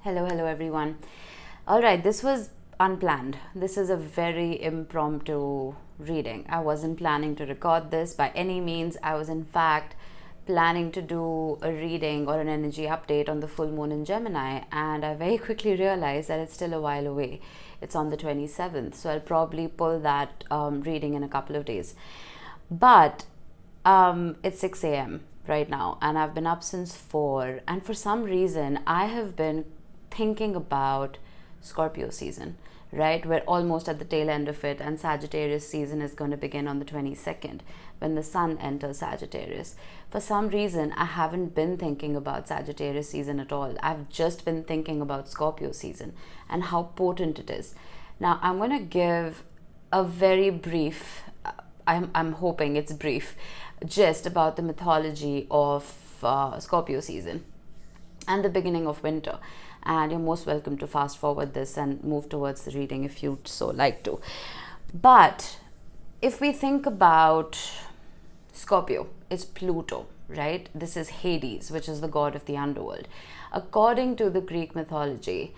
Hello everyone. All right, this was unplanned. This is a very impromptu reading. I wasn't planning to record this by any means. I was, in fact, planning to do a reading or an energy update on the full moon in Gemini, and I very quickly realized that it's still a while away. It's on the 27th, so I'll probably pull that reading in a couple of days. But it's 6 a.m. right now, and I've been up since 4, and for some reason, I have been thinking about Scorpio season, right? We're almost at the tail end of it, and Sagittarius season is going to begin on the 22nd when the sun enters Sagittarius. For some reason, I haven't been thinking about Sagittarius season at all. I've just been thinking about Scorpio season and how potent it is. Now, I'm going to give a very brief, I'm hoping it's brief, gist about the mythology of Scorpio season and the beginning of winter. And you're most welcome to fast forward this and move towards the reading if you'd so like to. But if we think about Scorpio, it's Pluto, right? This is Hades, which is the god of the underworld. According to the Greek mythology,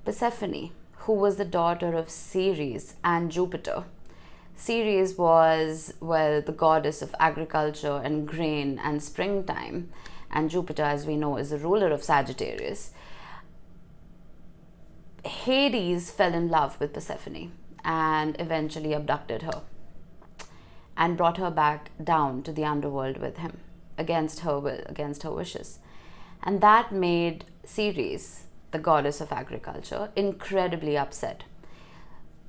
Persephone, who was the daughter of Ceres and Jupiter. Ceres was, the goddess of agriculture and grain and springtime. And Jupiter, as we know, is the ruler of Sagittarius. Hades fell in love with Persephone and eventually abducted her and brought her back down to the underworld with him against her will, against her wishes. And that made Ceres, the goddess of agriculture, incredibly upset,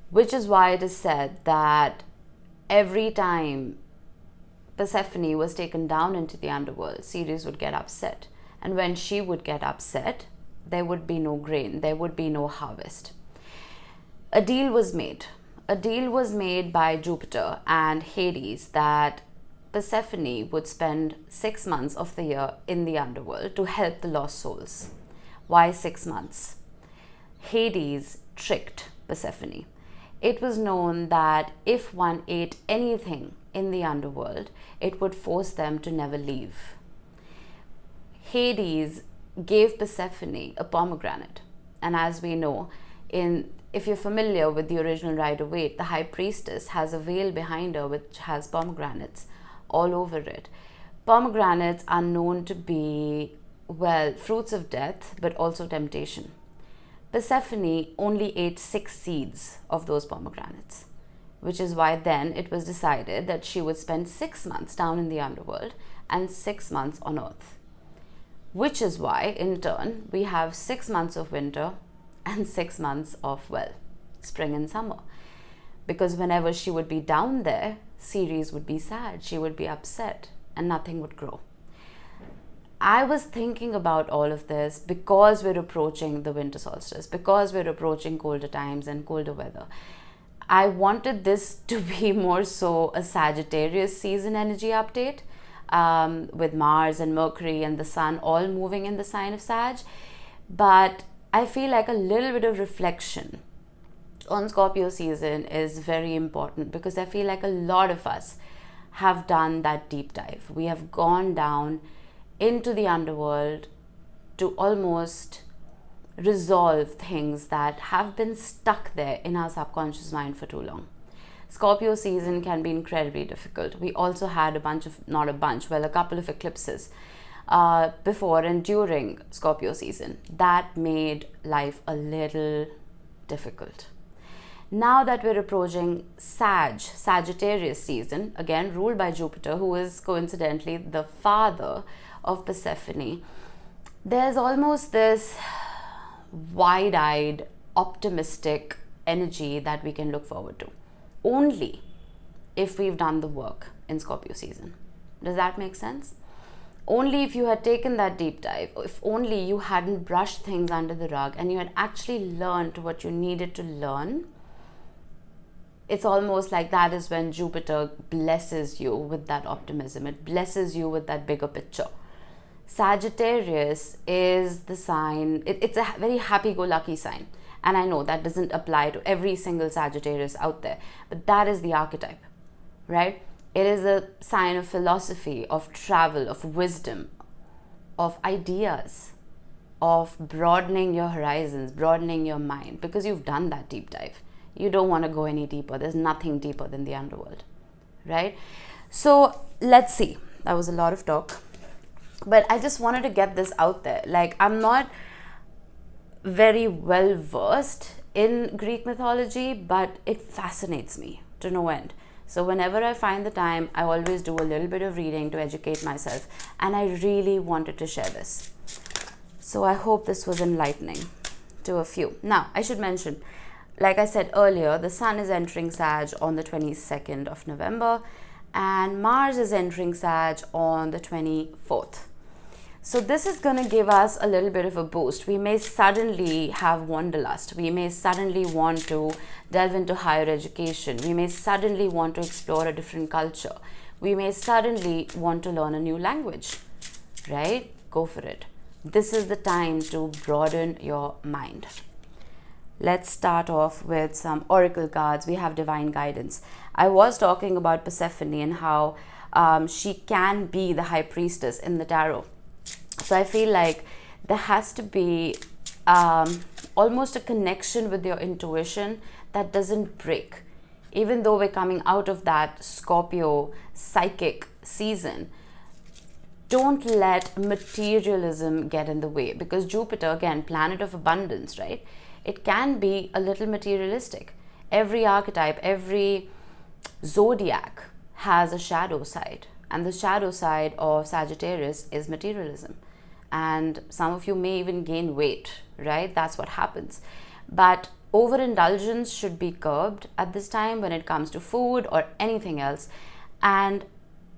which is why it is said that every time Persephone was taken down into the underworld, Ceres would get upset. And when she would get upset, there would be no grain, there would be no harvest. A deal was made. A deal was made by Jupiter and Hades that Persephone would spend 6 months of the year in the underworld to help the lost souls. Why 6 months? Hades tricked Persephone. It was known that if one ate anything in the underworld, it would force them to never leave. Hades gave Persephone a pomegranate. And as we know, if you're familiar with the original Rider-Waite, the high priestess has a veil behind her which has pomegranates all over it. Pomegranates are known to be, fruits of death, but also temptation. Persephone only ate 6 seeds of those pomegranates, which is why then it was decided that she would spend 6 months down in the underworld and 6 months on earth. Which is why, in turn, we have 6 months of winter and 6 months of, spring and summer. Because whenever she would be down there, Ceres would be sad, she would be upset, and nothing would grow. I was thinking about all of this because we're approaching the winter solstice, because we're approaching colder times and colder weather. I wanted this to be more so a Sagittarius season energy update, with Mars and Mercury and the Sun all moving in the sign of Sag. But I feel like a little bit of reflection on Scorpio season is very important, because I feel like a lot of us have done that deep dive. We have gone down into the underworld to almost resolve things that have been stuck there in our subconscious mind for too long. Scorpio season can be incredibly difficult. We also had a couple of eclipses before and during Scorpio season. That made life a little difficult. Now that we're approaching Sagittarius season, again ruled by Jupiter, who is coincidentally the father of Persephone, there's almost this wide-eyed, optimistic energy that we can look forward to. Only if we've done the work in Scorpio season. Does that make sense? Only if you had taken that deep dive, if only you hadn't brushed things under the rug and you had actually learned what you needed to learn. It's almost like that is when Jupiter blesses you with that optimism. It blesses you with that bigger picture. Sagittarius is the sign, it's a very happy-go-lucky sign. And I know that doesn't apply to every single Sagittarius out there, but that is the archetype, right? It is a sign of philosophy, of travel, of wisdom, of ideas, of broadening your horizons, broadening your mind, because you've done that deep dive. You don't want to go any deeper. There's nothing deeper than the underworld, right? So let's see. That was a lot of talk, but I just wanted to get this out there. Like, I'm not very well versed in Greek mythology, but it fascinates me to no end. So whenever I find the time, I always do a little bit of reading to educate myself, and I really wanted to share this. So I hope this was enlightening to a few. Now, I should mention, like I said earlier, the Sun is entering Sag on the 22nd of November, and Mars is entering Sag on the 24th. So this is going to give us a little bit of a boost. We may suddenly have wanderlust. We may suddenly want to delve into higher education. We may suddenly want to explore a different culture. We may suddenly want to learn a new language, right? Go for it. This is the time to broaden your mind. Let's start off with some oracle cards. We have divine guidance. I was talking about Persephone and how she can be the high priestess in the tarot. So I feel like there has to be almost a connection with your intuition that doesn't break. Even though we're coming out of that Scorpio psychic season, don't let materialism get in the way, because Jupiter, again, planet of abundance, right? It can be a little materialistic. Every archetype, every zodiac has a shadow side, and the shadow side of Sagittarius is materialism. And some of you may even gain weight, right? That's what happens. But overindulgence should be curbed at this time when it comes to food or anything else. And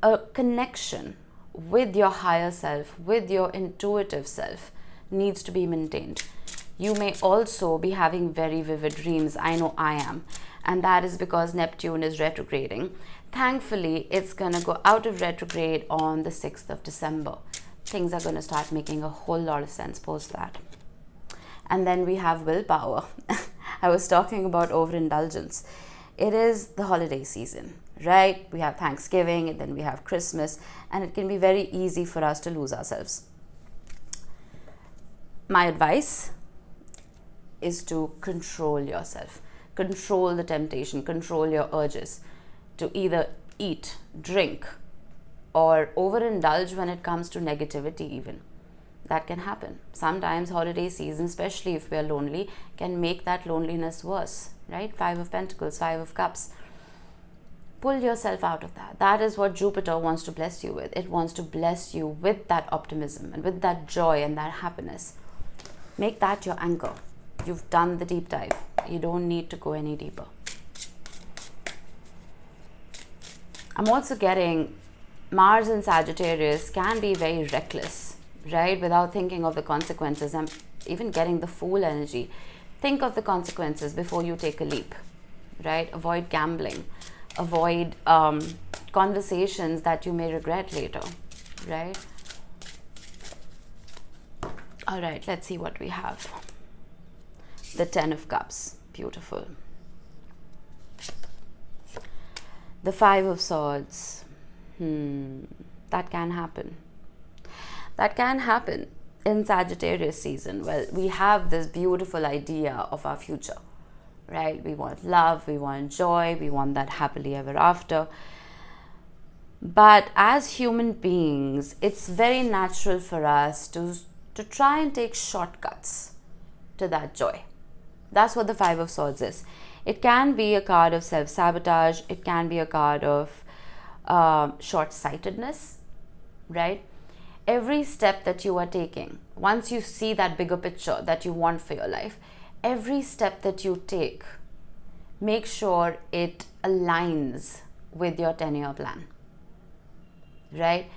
a connection with your higher self, with your intuitive self, needs to be maintained. You may also be having very vivid dreams. I know I am. And that is because Neptune is retrograding. Thankfully, it's going to go out of retrograde on the 6th of December. Things are going to start making a whole lot of sense post that. And then we have willpower. I was talking about overindulgence. It is the holiday season, right? We have Thanksgiving, and then we have Christmas, and it can be very easy for us to lose ourselves. My advice is to control yourself, control the temptation, control your urges to either eat, drink, or overindulge when it comes to negativity even. That can happen. Sometimes holiday season, especially if we are lonely, can make that loneliness worse, right? 5 of Pentacles, 5 of Cups. Pull yourself out of that. That is what Jupiter wants to bless you with. It wants to bless you with that optimism and with that joy and that happiness. Make that your anchor. You've done the deep dive. You don't need to go any deeper. I'm also getting Mars in Sagittarius can be very reckless, right? Without thinking of the consequences. I'm even getting the Fool energy. Think of the consequences before you take a leap, right? Avoid gambling. Avoid conversations that you may regret later, right? All right, let's see what we have. The 10 of Cups. Beautiful. The 5 of Swords. That can happen. That can happen in Sagittarius season. Well, we have this beautiful idea of our future, right? We want love, we want joy, we want that happily ever after. But as human beings, it's very natural for us to try and take shortcuts to that joy. That's what the 5 of Swords is. It can be a card of self-sabotage. It can be a card of short-sightedness, right? Every step that you are taking, once you see that bigger picture that you want for your life, every step that you take, make sure it aligns with your 10-year plan, right?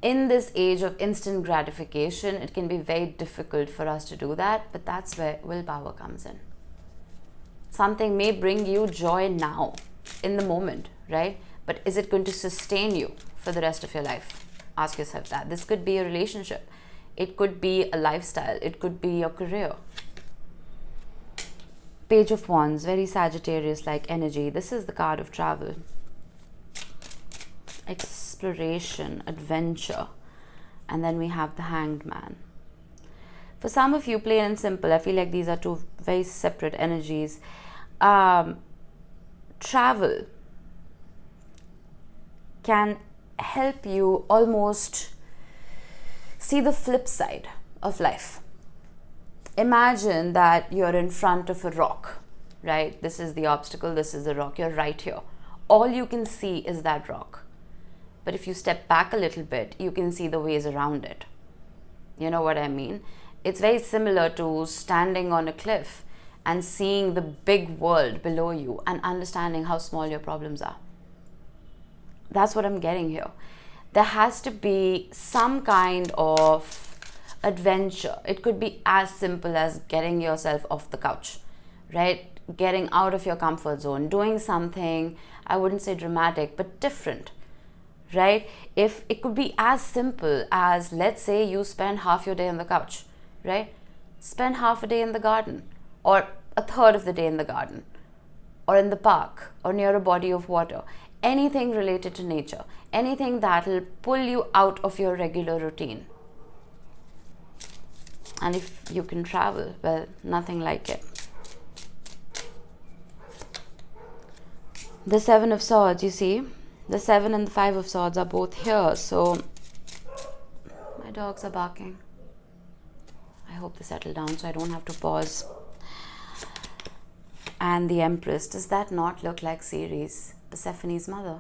In this age of instant gratification, it can be very difficult for us to do that, but that's where willpower comes in. Something may bring you joy now, in the moment, right? But is it going to sustain you for the rest of your life? Ask yourself that. This could be a relationship. It could be a lifestyle. It could be your career. Page of Wands, very Sagittarius-like energy. This is the card of travel. Exploration, adventure. And then we have the Hanged Man. For some of you, plain and simple, I feel like these are two very separate energies. Travel can help you almost see the flip side of life. Imagine that you're in front of a rock, right? This is the obstacle, this is the rock, you're right here. All you can see is that rock. But if you step back a little bit, you can see the ways around it. You know what I mean? It's very similar to standing on a cliff and seeing the big world below you and understanding how small your problems are. That's what I'm getting here. There has to be some kind of adventure. It could be as simple as getting yourself off the couch, right? Getting out of your comfort zone, doing something, I wouldn't say dramatic, but different, right? If it could be as simple as, let's say you spend half your day on the couch, right? Spend half a day in the garden, or a third of the day in the garden, or in the park, or near a body of water. Anything related to nature, anything that will pull you out of your regular routine. And if you can travel, well, nothing like it. The Seven of Swords, you see, the 7 and the 5 of Swords are both here. So my dogs are barking. I hope they settle down so I don't have to pause. And the Empress, does that not look like Ceres, Persephone's mother?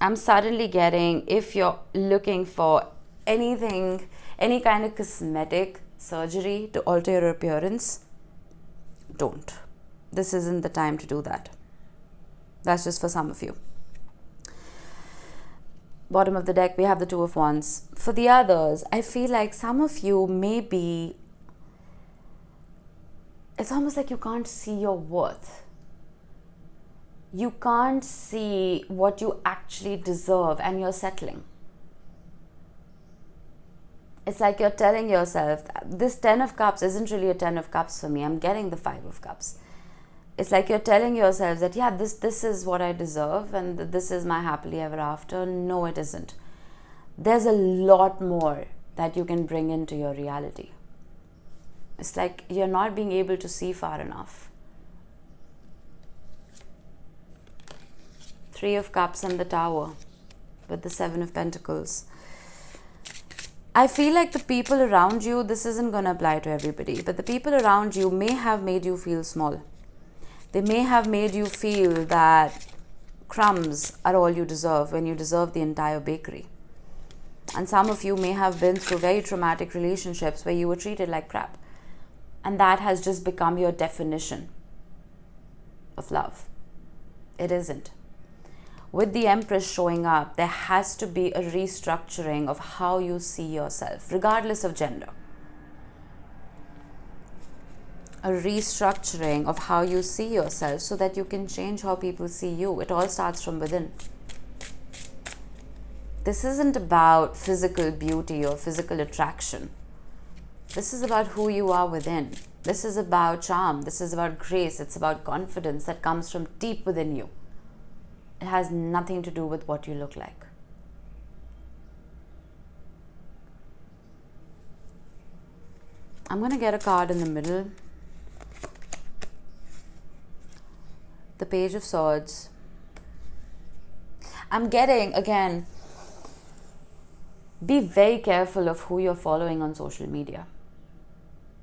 I'm suddenly getting, if you're looking for anything, any kind of cosmetic surgery to alter your appearance, don't. This isn't the time to do that. That's just for some of you. Bottom of the deck, we have the Two of Wands. For the others, I feel like some of you maybe, it's almost like you can't see your worth. You can't see what you actually deserve and you're settling. It's like you're telling yourself, this 10 of Cups isn't really a 10 of Cups for me. I'm getting the 5 of Cups. It's like you're telling yourselves that, yeah, this is what I deserve and this is my happily ever after. No, it isn't. There's a lot more that you can bring into your reality. It's like you're not being able to see far enough. 3 of Cups and the Tower with the 7 of Pentacles. I feel like the people around you, this isn't going to apply to everybody, but the people around you may have made you feel small. They may have made you feel that crumbs are all you deserve when you deserve the entire bakery. And some of you may have been through very traumatic relationships where you were treated like crap. And that has just become your definition of love. It isn't. With the Empress showing up, there has to be a restructuring of how you see yourself, regardless of gender. A restructuring of how you see yourself so that you can change how people see you. It all starts from within. This isn't about physical beauty or physical attraction. This is about who you are within. This is about charm. This is about grace. It's about confidence that comes from deep within you. It has nothing to do with what you look like. I'm going to get a card in the middle. The Page of Swords. I'm getting, again, be very careful of who you're following on social media.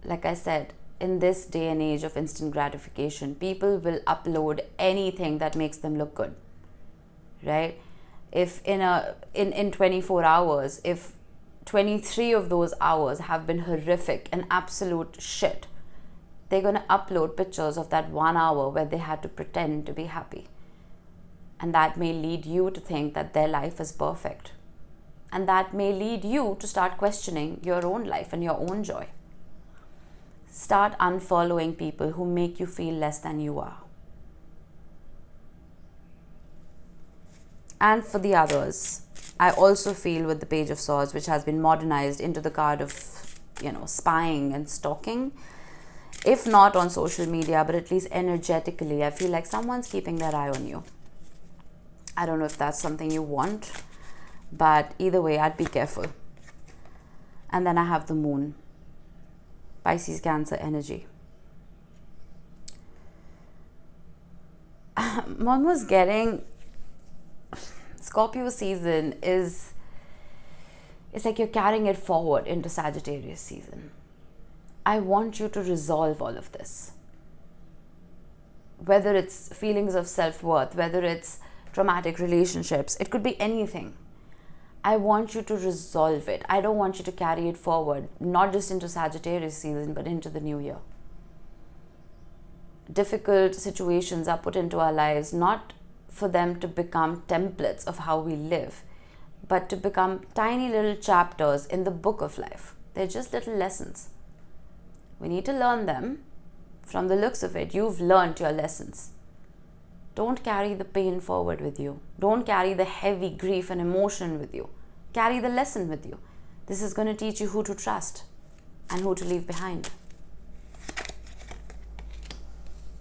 Like I said, in this day and age of instant gratification, people will upload anything that makes them look good. Right? If in 24 hours, if 23 of those hours have been horrific and absolute shit, they're going to upload pictures of that 1 hour where they had to pretend to be happy. And that may lead you to think that their life is perfect. And that may lead you to start questioning your own life and your own joy. Start unfollowing people who make you feel less than you are. And for the others, I also feel with the Page of Swords, which has been modernized into the card of, spying and stalking. If not on social media, but at least energetically, I feel like someone's keeping their eye on you. I don't know if that's something you want, But either way, I'd be careful. And then I have the moon. Pisces, Cancer energy. One was getting Scorpio season is, it's like you're carrying it forward into Sagittarius season. I want you to resolve all of this. Whether it's feelings of self-worth, whether it's traumatic relationships, it could be anything. I want you to resolve it. I don't want you to carry it forward, not just into Sagittarius season, but into the new year. Difficult situations are put into our lives, not for them to become templates of how we live, but to become tiny little chapters in the book of life. They're just little lessons. We need to learn them. From the looks of it, you've learned your lessons. Don't carry the pain forward with you. Don't carry the heavy grief and emotion with you. Carry the lesson with you. This is going to teach you who to trust and who to leave behind.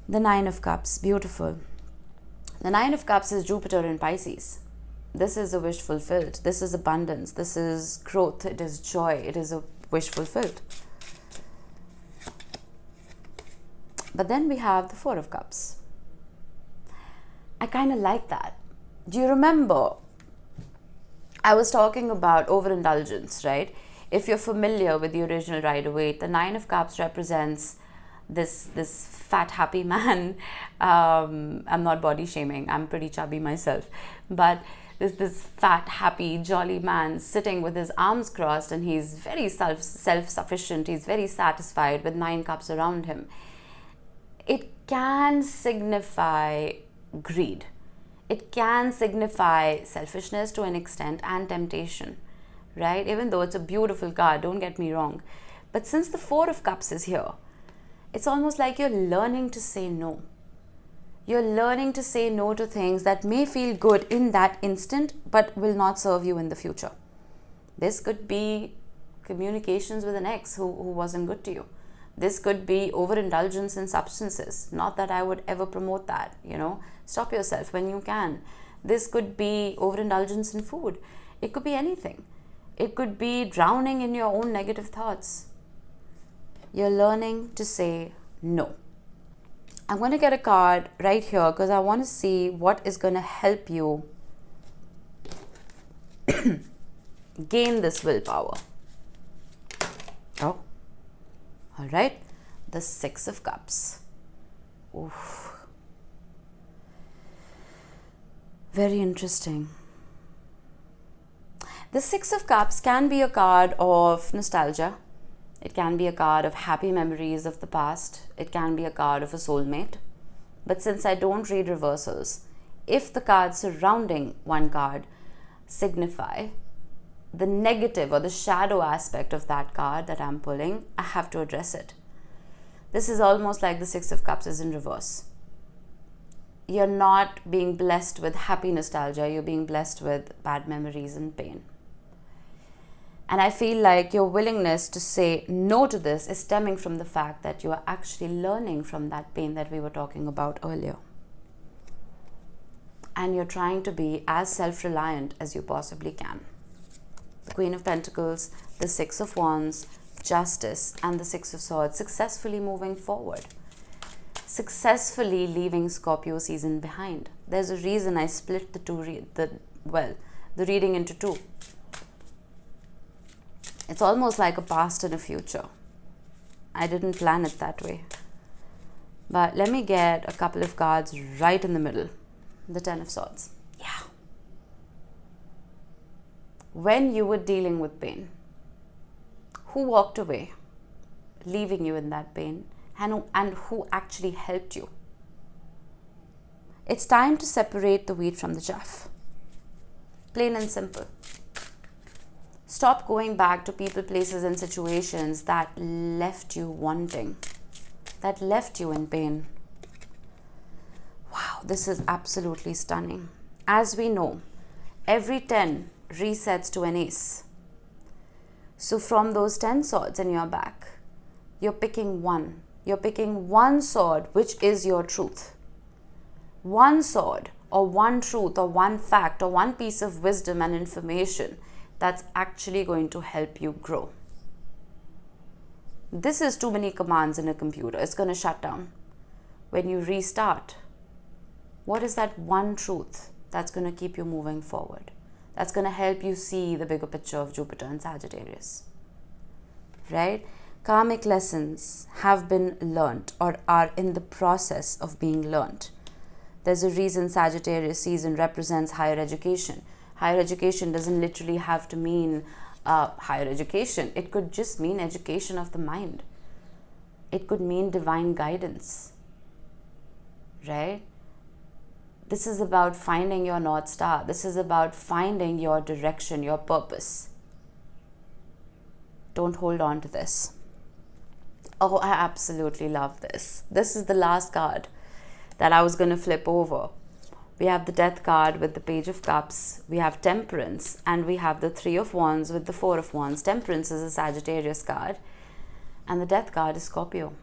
The Nine of Cups, beautiful. The Nine of Cups is Jupiter in Pisces. This is a wish fulfilled. This is abundance. This is growth. It is joy. It is a wish fulfilled. But then we have the Four of Cups. I kind of like that. Do you remember? I was talking about overindulgence, right? If you're familiar with the original Rider-Waite, the Nine of Cups represents this fat, happy man. I'm not body shaming. I'm pretty chubby myself. But this fat, happy, jolly man sitting with his arms crossed, and he's very self-sufficient. He's very satisfied with 9 cups around him. It can signify greed. It can signify selfishness to an extent and temptation, right? Even though it's a beautiful card, don't get me wrong. But since the Four of Cups is here, it's almost like you're learning to say no. You're learning to say no to things that may feel good in that instant, but will not serve you in the future. This could be communications with an ex who wasn't good to you. This could be overindulgence in substances. Not that I would ever promote that, Stop yourself when you can. This could be overindulgence in food. It could be anything. It could be drowning in your own negative thoughts. You're learning to say no. I'm going to get a card right here because I want to see what is going to help you gain this willpower. Oh. All right, the Six of Cups. Oof. Very interesting. The Six of Cups can be a card of nostalgia. It can be a card of happy memories of the past. It can be a card of a soulmate. But since I don't read reversals, if the cards surrounding one card signify the negative or the shadow aspect of that card that I'm pulling, I have to address it. This is almost like the Six of Cups is in reverse. You're not being blessed with happy nostalgia, you're being blessed with bad memories and pain. And I feel like your willingness to say no to this is stemming from the fact that you are actually learning from that pain that we were talking about earlier. And you're trying to be as self-reliant as you possibly can. The Queen of Pentacles, the Six of Wands, Justice, and the Six of Swords, successfully moving forward. Successfully leaving Scorpio season behind. There's a reason I split the reading into two. It's almost like a past and a future. I didn't plan it that way. But let me get a couple of cards right in the middle. The Ten of Swords. Yeah. When you were dealing with pain, who walked away, leaving you in that pain, and who actually helped you? It's time to separate the wheat from the chaff. Plain and simple. Stop going back to people, places, and situations that left you wanting, that left you in pain. Wow, this is absolutely stunning. As we know, every 10 resets to an ace. So from those 10 swords in your back, you're picking one. You're picking one sword, which is your truth. One sword, or one truth or one fact or one piece of wisdom and information that's actually going to help you grow. This is too many commands in a computer. It's going to shut down. When you restart, what is that one truth that's going to keep you moving forward? That's going to help you see the bigger picture of Jupiter and Sagittarius. Right? Karmic lessons have been learnt or are in the process of being learnt. There's a reason Sagittarius season represents higher education. Higher education doesn't literally have to mean higher education. It could just mean education of the mind. It could mean divine guidance. Right? This is about finding your North Star. This is about finding your direction, your purpose. Don't hold on to this. Oh, I absolutely love this. This is the last card that I was going to flip over. We have the Death card with the Page of Cups. We have Temperance, and we have the Three of Wands with the Four of Wands. Temperance is a Sagittarius card, and the Death card is Scorpio.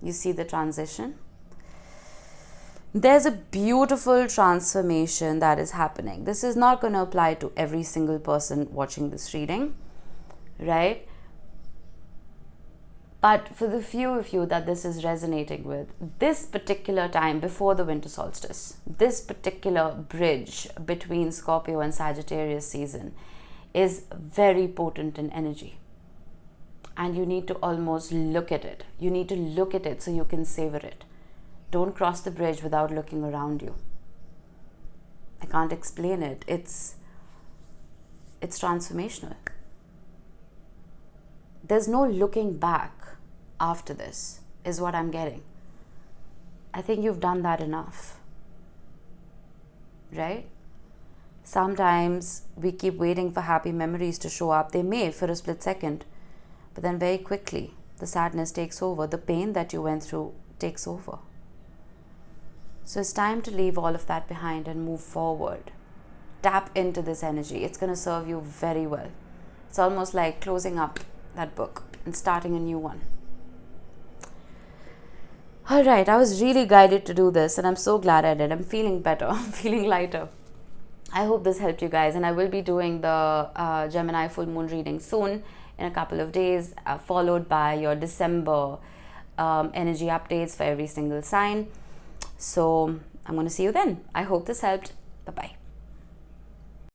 You see the transition? There's a beautiful transformation that is happening. This is not going to apply to every single person watching this reading, right? But for the few of you that this is resonating with, this particular time before the winter solstice, this particular bridge between Scorpio and Sagittarius season is very potent in energy. And you need to almost look at it. You need to look at it so you can savor it. Don't cross the bridge without looking around you. I can't explain it. It's transformational. There's no looking back after this, is what I'm getting. I think you've done that enough. Right? Sometimes we keep waiting for happy memories to show up. They may for a split second, but then very quickly the sadness takes over. The pain that you went through takes over. So it's time to leave all of that behind and move forward. Tap into this energy. It's going to serve you very well. It's almost like closing up that book and starting a new one. All right, I was really guided to do this, and I'm so glad I did. I'm feeling better. I'm feeling lighter. I hope this helped you guys, and I will be doing the Gemini full moon reading soon in a couple of days, followed by your December energy updates for every single sign. So I'm going to see you then. I hope this helped. Bye-bye.